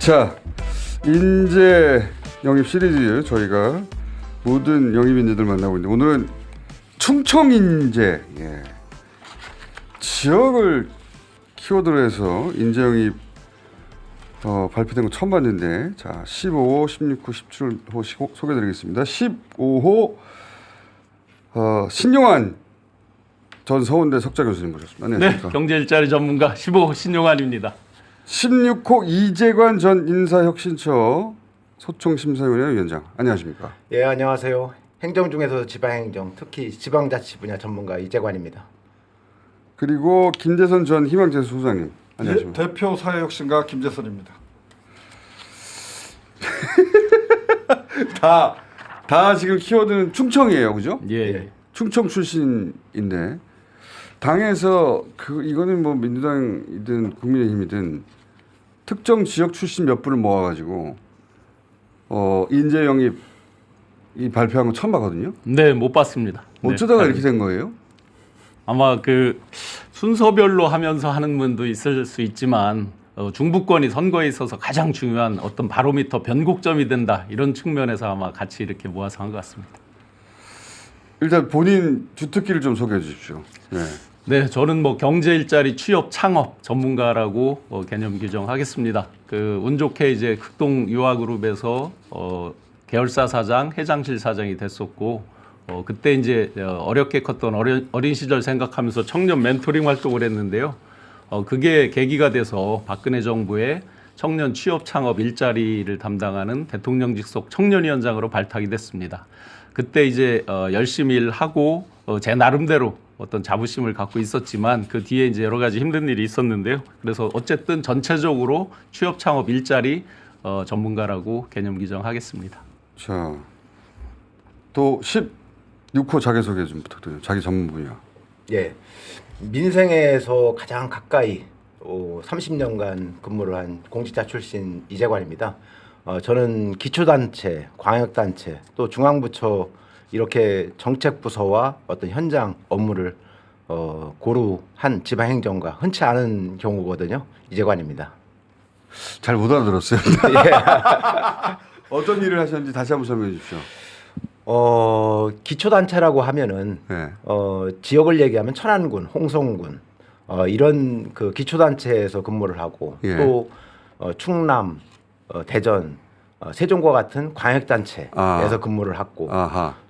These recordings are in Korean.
자, 인재 영입 시리즈 저희가 모든 영입 인재들 만나고 있는데 오늘은 충청 인재, 지역을 키워드로 해서 인재 영입 발표된 거 처음 봤는데, 자 15호, 16호, 17호 소개드리겠습니다. 15호 신용환 전 서울대 석좌 교수님 모셨습니다. 안녕하십니까? 네, 경제 일자리 전문가 15호 신용환입니다. 16호 이재관 전 인사혁신처 소총심사위원회 위원장. 안녕하십니까? 예, 안녕하세요. 행정 중에서 지방행정, 특히 지방자치 분야 전문가 이재관입니다. 그리고 김재선 전 희망재수 소장님. 안녕하십니까? 예, 대표 사회혁신가 김재선입니다. 다 지금 키워드는 충청이에요, 그죠? 예. 충청 출신인데 당에서 이거는 뭐 민주당이든 국민의힘이든 특정 지역 출신 몇 분을 모아가지고 인재 영입 이 발표한 거 처음 봤거든요. 네, 못 봤습니다. 어쩌다가 네. 이렇게 된 거예요? 아마 그 순서별로 하면서 하는 분도 있을 수 있지만 중부권이 선거에 있어서 가장 중요한 어떤 바로미터 변곡점이 된다 이런 측면에서 아마 같이 이렇게 모아서 한 것 같습니다. 일단 본인 주특기를 좀 소개해 주십시오. 네. 네, 저는 뭐 경제 일자리 취업 창업 전문가라고 개념 규정하겠습니다. 운 좋게 이제 극동 유아그룹에서 계열사 사장, 회장실 사장이 됐었고, 그때 이제 어렵게 컸던 어린 시절 생각하면서 청년 멘토링 활동을 했는데요. 그게 계기가 돼서 박근혜 정부의 청년 취업 창업 일자리를 담당하는 대통령 직속 청년위원장으로 발탁이 됐습니다. 그때 이제 열심히 일하고 제 나름대로 어떤 자부심을 갖고 있었지만 그 뒤에 이제 여러 가지 힘든 일이 있었는데요. 그래서 어쨌든 전체적으로 취업 창업 일자리 전문가라고 개념 규정하겠습니다. 자, 또 16호 자기소개 좀 부탁드려요. 자기 전문 분야. 예, 민생에서 가장 가까이 30년간 근무를 한 공직자 출신 이재관입니다. 저는 기초단체, 광역단체, 또 중앙부처 이렇게 정책부서와 어떤 현장 업무를 고루한 지방행정가 흔치 않은 경우거든요. 이재관입니다. 잘 못 알아들었어요. 예. 어떤 일을 하셨는지 다시 한번 설명해 주십시오. 기초단체라고 하면은 네. 지역을 얘기하면 천안군, 홍성군 이런 그 기초단체에서 근무를 하고 예. 또 충남, 대전, 세종과 같은 광역단체에서 근무를 하고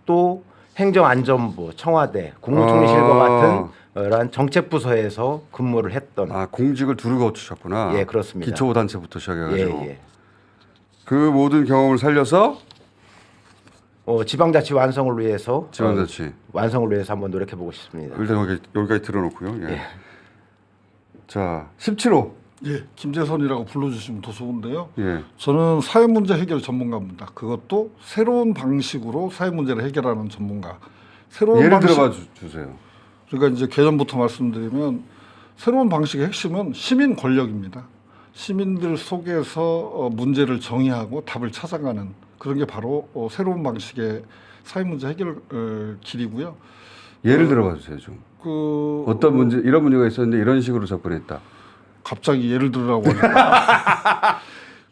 또 행정안전부, 청와대, 국무총리실과 같은 이런 정책부서에서 근무를 했던. 공직을 두루 거치셨구나. 예, 그렇습니다. 기초단체부터 시작해가지고. 예. 그 모든 경험을 살려서 지방자치 완성을 위해서 지방자치 완성을 위해서 한번 노력해 보고 싶습니다. 일단 여기까지 들어놓고요. 예. 예. 자, 17호. 예, 김재선이라고 불러주시면 더 좋은데요. 예. 저는 사회문제 해결 전문가입니다. 그것도 새로운 방식으로 사회문제를 해결하는 전문가. 새로운 예를 방식, 들어봐 주세요. 그러니까 이제 개념부터 말씀드리면 새로운 방식의 핵심은 시민 권력입니다. 시민들 속에서 문제를 정의하고 답을 찾아가는 그런 게 바로 새로운 방식의 사회문제 해결 길이고요. 예를 들어봐 주세요. 좀. 어떤 문제, 이런 문제가 있었는데 이런 식으로 접근했다. 갑자기 예를 들으라고 하니까.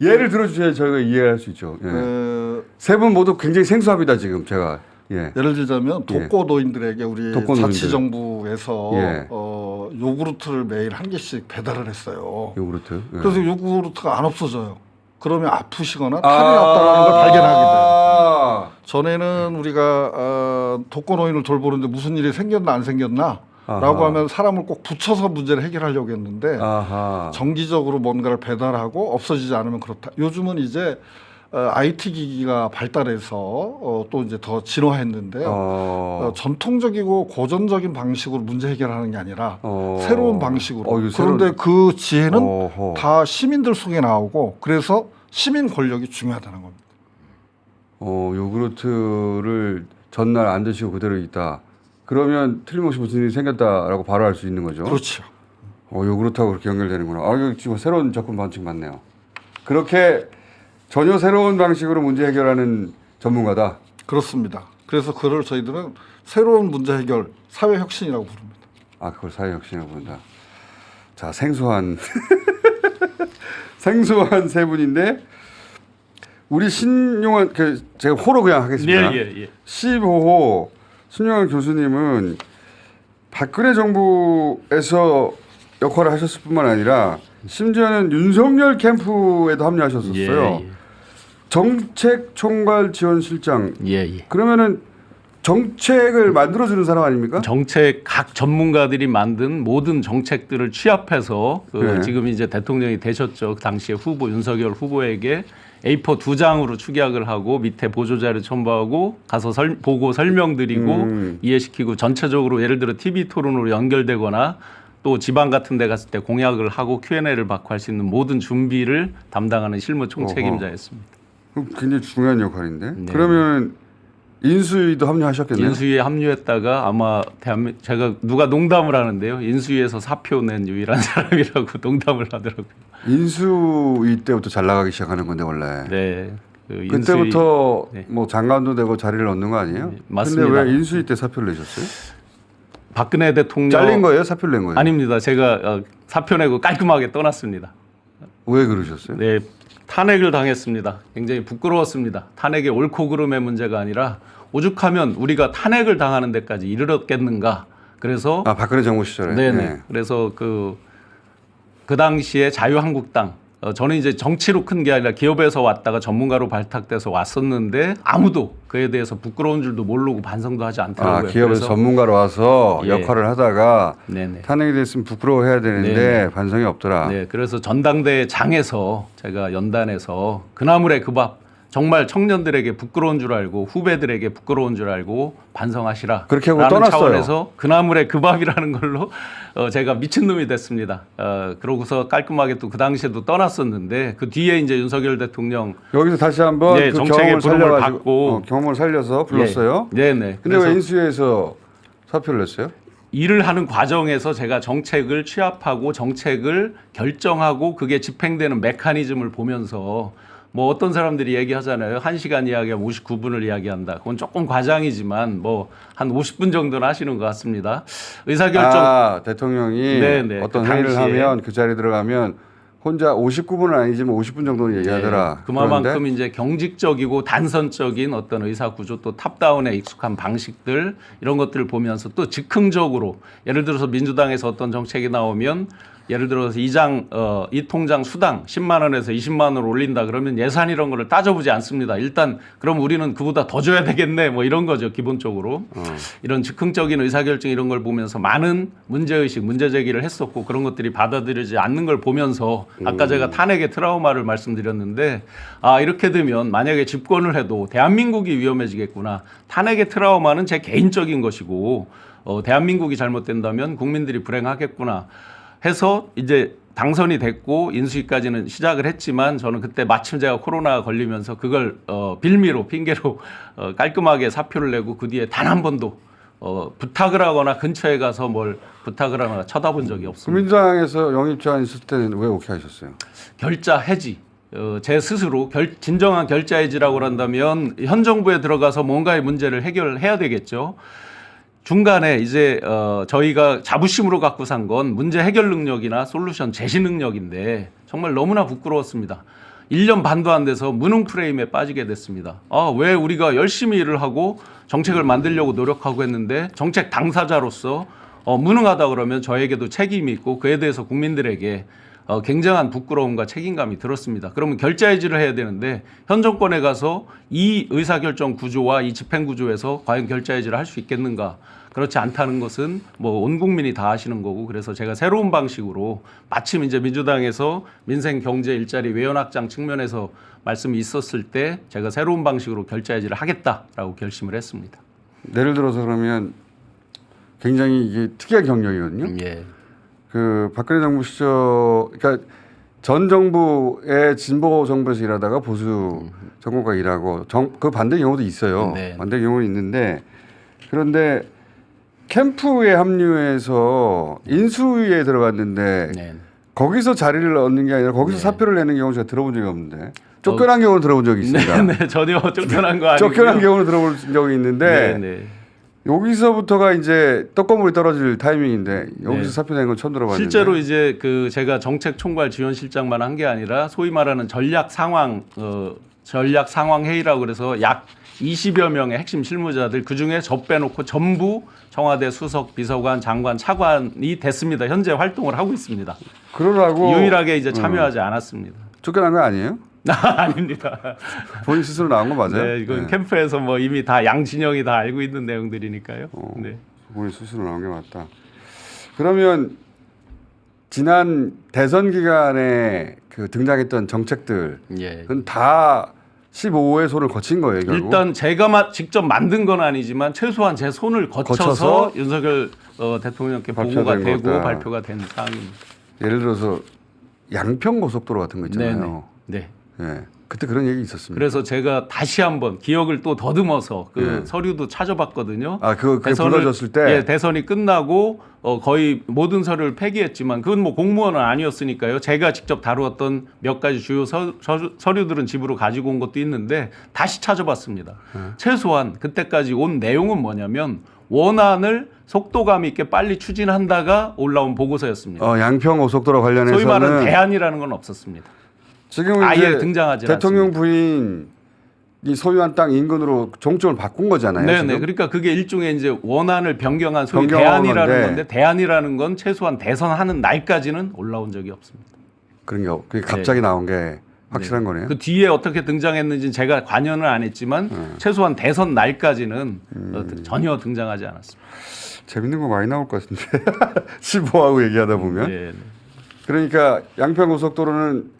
예를 들어주셔야 저희가 이해할 수 있죠. 예. 세 분 모두 굉장히 생소합니다. 지금 제가. 예. 예를 들자면 독거노인들에게 우리 독거노인들. 자치정부에서 예. 요구르트를 매일 한 개씩 배달을 했어요. 요구르트. 예. 그래서 요구르트가 안 없어져요. 그러면 아프시거나 탈이 났다는 걸 발견하게 돼요. 전에는 우리가 독거노인을 돌보는데 무슨 일이 생겼나 안 생겼나 라고 하면 사람을 꼭 붙여서 문제를 해결하려고 했는데 정기적으로 뭔가를 배달하고 없어지지 않으면 그렇다. 요즘은 이제 IT 기기가 발달해서 또 이제 더 진화했는데요. 전통적이고 고전적인 방식으로 문제 해결하는 게 아니라 새로운 방식으로. 그런데 그 지혜는 다 시민들 속에 나오고 그래서 시민 권력이 중요하다는 겁니다. 요구르트를 전날 안 드시고 그대로 있다. 그러면 틀림없이 무슨 일이 생겼다라고 바로 알 수 있는 거죠. 그렇죠. 요구르트하고 그렇게 연결되는구나. 이거 지금 새로운 접근 방식 맞네요. 그렇게 전혀 새로운 방식으로 문제 해결하는 전문가다. 그렇습니다. 그래서 그걸 저희들은 새로운 문제 해결, 사회 혁신이라고 부릅니다. 그걸 사회 혁신이라고 부른다. 자, 생소한 생소한 세 분인데 우리 신용환 제가 호로 그냥 하겠습니다. 예. 15호 신용환 교수님은 박근혜 정부에서 역할을 하셨을 뿐만 아니라 심지어는 윤석열 캠프에도 합류하셨었어요. 예. 정책총괄지원실장. 예. 그러면은 정책을 만들어주는 사람 아닙니까? 정책 각 전문가들이 만든 모든 정책들을 취합해서 네. 지금 이제 대통령이 되셨죠. 그 당시에 후보 윤석열 후보에게 A4 2장으로 축약을 하고 밑에 보조자료 첨부하고 가서 보고 설명드리고 이해시키고 전체적으로 예를 들어 TV 토론으로 연결되거나 또 지방 같은 데 갔을 때 공약을 하고 Q&A를 받고 할 수 있는 모든 준비를 담당하는 실무 총책임자였습니다. 그럼 굉장히 중요한 역할인데. 네. 그러면 인수위도 합류하셨겠네요. 인수위에 합류했다가 아마 제가 누가 농담을 하는데요. 인수위에서 사표 낸 유일한 사람이라고 농담을 하더라고요. 인수위 때부터 잘 나가기 시작하는 건데 원래. 네. 그 그때부터 네. 뭐 장관도 되고 자리를 얻는 거 아니에요? 네, 맞습니다. 근데 왜 인수위 때 사표를 내셨어요? 박근혜 대통령 잘린 거예요? 사표를 낸 거예요? 아닙니다. 제가 사표 내고 깔끔하게 떠났습니다. 왜 그러셨어요? 네. 탄핵을 당했습니다. 굉장히 부끄러웠습니다. 탄핵의 옳고 그름의 문제가 아니라 오죽하면 우리가 탄핵을 당하는 데까지 이르렀겠는가. 그래서 박근혜 정부 시절에. 네네. 네. 그래서 그 당시에 자유한국당 저는 이제 정치로 큰 게 아니라 기업에서 왔다가 전문가로 발탁돼서 왔었는데 아무도 그에 대해서 부끄러운 줄도 모르고 반성도 하지 않더라고요. 기업에서 그래서 전문가로 와서 예. 역할을 하다가 네네. 탄핵이 됐으면 부끄러워해야 되는데 네네. 반성이 없더라. 네, 그래서 전당대회 장에서 제가 연단해서 그나물의 그 밥 정말 청년들에게 부끄러운 줄 알고 후배들에게 부끄러운 줄 알고 반성하시라. 그렇게 하고 라는 떠났어요. 차원에서 그나물의 그 밥이라는 걸로 제가 미친놈이 됐습니다. 그러고서 깔끔하게 또 그 당시에도 떠났었는데 그 뒤에 이제 윤석열 대통령 여기서 다시 한번 네, 그 정책의 경험을 부름을 살려가지고 받고 경험을 살려서 불렀어요. 네네. 근데 왜 인수위에서 사표를 냈어요? 일을 하는 과정에서 제가 정책을 취합하고 정책을 결정하고 그게 집행되는 메커니즘을 보면서 뭐 어떤 사람들이 얘기하잖아요. 1시간 이야기하면 59분을 이야기한다. 그건 조금 과장이지만 뭐 한 50분 정도는 하시는 것 같습니다. 의사결정 대통령이 네네, 어떤 그 회의를 당시에. 하면 그 자리에 들어가면 혼자 59분은 아니지만 50분 정도는 얘기하더라. 그만큼 그런데 이제 경직적이고 단선적인 어떤 의사 구조 또 탑다운에 익숙한 방식들 이런 것들을 보면서 또 즉흥적으로 예를 들어서 민주당에서 어떤 정책이 나오면 예를 들어서 이 통장 수당 10만 원에서 20만 원을 올린다 그러면 예산 이런 거를 따져보지 않습니다. 일단 그럼 우리는 그보다 더 줘야 되겠네 뭐 이런 거죠 기본적으로. 이런 즉흥적인 의사결정 이런 걸 보면서 많은 문제의식 문제 제기를 했었고 그런 것들이 받아들여지지 않는 걸 보면서 아까 제가 탄핵의 트라우마를 말씀드렸는데 이렇게 되면 만약에 집권을 해도 대한민국이 위험해지겠구나. 탄핵의 트라우마는 제 개인적인 것이고 대한민국이 잘못된다면 국민들이 불행하겠구나. 해서 이제 당선이 됐고 인수위까지는 시작을 했지만 저는 그때 마침 제가 코로나 걸리면서 그걸 빌미로 핑계로 깔끔하게 사표를 내고 그 뒤에 단 한 번도 부탁을 하거나 근처에 가서 뭘 부탁을 하거나 쳐다본 적이 없습니다. 민주당에서 영입 제안 있을 때는 왜 오케이 하셨어요? 결자 해지. 제 스스로 진정한 결자 해지라고 한다면 현 정부에 들어가서 뭔가의 문제를 해결해야 되겠죠. 중간에 이제 저희가 자부심으로 갖고 산 건 문제 해결 능력이나 솔루션 제시 능력인데 정말 너무나 부끄러웠습니다. 1년 반도 안 돼서 무능 프레임에 빠지게 됐습니다. 왜 우리가 열심히 일을 하고 정책을 만들려고 노력하고 했는데 정책 당사자로서 무능하다 그러면 저에게도 책임이 있고 그에 대해서 국민들에게 굉장한 부끄러움과 책임감이 들었습니다. 그러면 결자해지를 해야 되는데 현 정권에 가서 이 의사결정 구조와 이 집행 구조에서 과연 결자해지를 할 수 있겠는가? 그렇지 않다는 것은 뭐 온 국민이 다 아시는 거고 그래서 제가 새로운 방식으로 마침 이제 민주당에서 민생 경제 일자리 외연 확장 측면에서 말씀이 있었을 때 제가 새로운 방식으로 결자해지를 하겠다라고 결심을 했습니다. 예를 들어서 그러면 굉장히 이게 특이한 경력이거든요. 예. 그 박근혜 정부 시절, 그러니까 전 정부의 진보 정부에서 일하다가 보수 정부가 일하고 그 반대 경우도 있어요. 네. 반대 경우는 있는데 그런데 캠프에 합류해서 인수위에 들어갔는데 네. 거기서 자리를 얻는 게 아니라 거기서 사표를 내는 경우 제가 들어본 적이 없는데 쫓겨난 경우는 들어본 적이 있습니다. 네, 전혀 쫓겨난 거 아니고요. 쫓겨난 경우는 들어본 적이 있는데 네. 여기서부터가 이제 떡고물이 떨어질 타이밍인데 여기서 네. 사표 낸 건 처음 들어봤는데. 실제로 이제 그 제가 정책 총괄 지원실장만 한 게 아니라 소위 말하는 전략 상황 회의라고 그래서 약 20여 명의 핵심 실무자들 그 중에 저 빼놓고 전부 청와대 수석, 비서관, 장관, 차관이 됐습니다. 현재 활동을 하고 있습니다. 그러라고 유일하게 이제 참여하지 않았습니다. 쫓겨난 거 아니에요? 아닙니다. 본인 스스로 나온 거 맞아요? 네, 이건 네. 캠프에서 뭐 이미 다 양진영이 다 알고 있는 내용들이니까요. 네. 본인 스스로 나온 게 맞다. 그러면 지난 대선 기간에 그 등장했던 정책들은 예. 다 15호의 손을 거친 거예요, 결국. 일단 제가 직접 만든 건 아니지만 최소한 제 손을 거쳐서 윤석열 대통령께 보고가 발표된 되고 거다. 발표가 된 사항입니다. 예를 들어서 양평 고속도로 같은 거 있잖아요. 네. 예. 그때 그런 얘기 있었습니다. 그래서 제가 다시 한번 기억을 또 더듬어서 그 예. 서류도 찾아봤거든요. 아, 그게 불러졌을 때? 예, 대선이 끝나고 거의 모든 서류를 폐기했지만 그건 뭐 공무원은 아니었으니까요. 제가 직접 다루었던 몇 가지 주요 서류들은 집으로 가지고 온 것도 있는데 다시 찾아봤습니다. 최소한 그때까지 온 내용은 뭐냐면 원안을 속도감 있게 빨리 추진한다가 올라온 보고서였습니다. 양평 고속도로 관련해서는 소위 말하는 대안이라는 건 없었습니다. 지금 아예 이제 등장하지 대통령 않습니다. 부인이 소유한 땅 인근으로 종점을 바꾼 거잖아요. 네네. 지금? 그러니까 그게 일종의 이제 원안을 변경한 소위 변경한 대안이라는 건데. 건데 대안이라는 건 최소한 대선하는 날까지는 올라온 적이 없습니다. 그런 게 그게 갑자기 나온 게 확실한 네. 거네요. 그 뒤에 어떻게 등장했는지는 제가 관여는 안 했지만 최소한 대선 날까지는 전혀 등장하지 않았습니다. 재밌는 거 많이 나올 것 같은데 15하고 얘기하다 보면. 네. 그러니까 양평 고속도로는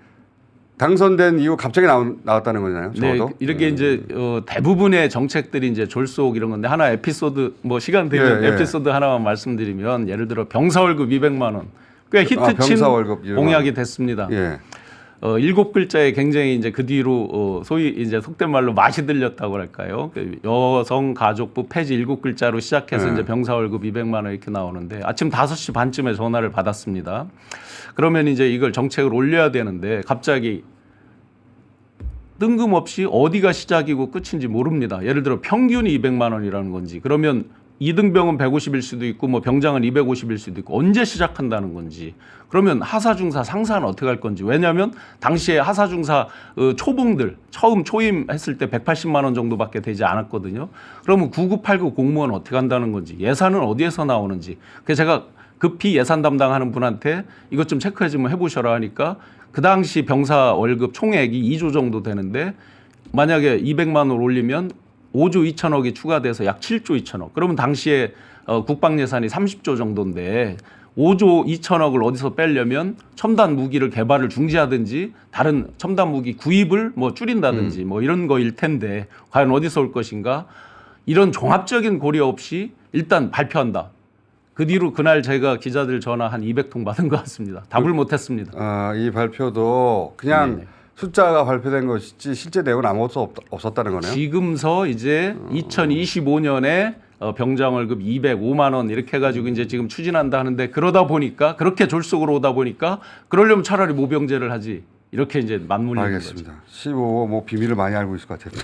당선된 이후 갑자기 나왔다는 거잖아요. 네, 적어도. 이렇게 이제 대부분의 정책들이 이제 졸속 이런 건데 하나 에피소드 뭐 시간 되면 예, 예. 에피소드 하나만 말씀드리면 예를 들어 병사 월급 200만 원 꽤 히트친 병사 월급 200만 원. 공약이 됐습니다. 예. 7글자에 굉장히 이제 그 뒤로 소위 이제 속된 말로 맛이 들렸다고 할까요? 그 여성가족부 폐지 7글자로 시작해서 이제 병사 월급 200만 원 이렇게 나오는데 아침 5시 반쯤에 전화를 받았습니다. 그러면 이제 이걸 정책을 올려야 되는데 갑자기 뜬금없이 어디가 시작이고 끝인지 모릅니다. 예를 들어 평균이 200만 원이라는 건지 그러면 이등병은 150일 수도 있고 뭐 병장은 250일 수도 있고 언제 시작한다는 건지 그러면 하사중사 상사는 어떻게 할 건지 왜냐하면 당시에 하사중사 초봉들 처음 초임했을 때 180만 원 정도밖에 되지 않았거든요. 그러면 9989 공무원 어떻게 한다는 건지 예산은 어디에서 나오는지 그래서 제가 급히 예산 담당하는 분한테 이것 좀 체크해 좀 해보셔라 하니까 그 당시 병사 월급 총액이 2조 정도 되는데 만약에 200만 원 올리면 5조 2천억이 추가돼서 약 7조 2천억. 그러면 당시에 국방 예산이 30조 정도인데 5조 2천억을 어디서 빼려면 첨단 무기를 개발을 중지하든지 다른 첨단 무기 구입을 뭐 줄인다든지 뭐 이런 거일 텐데 과연 어디서 올 것인가? 이런 종합적인 고려 없이 일단 발표한다. 그 뒤로 그날 제가 기자들 전화 한 200통 받은 것 같습니다. 답을 못했습니다. 이 발표도 그냥 네네. 숫자가 발표된 것이지 실제 내용은 아무것도 없었다는 거네요. 지금서 이제 2025년에 병장 월급 205만 원 이렇게 해가지고 이제 지금 추진한다 하는데 그러다 보니까 그렇게 졸속으로 오다 보니까 그러려면 차라리 모병제를 하지 이렇게 이제 맞물리는 거죠. 알겠습니다. 15호 뭐 비밀을 많이 알고 있을 것 같아요.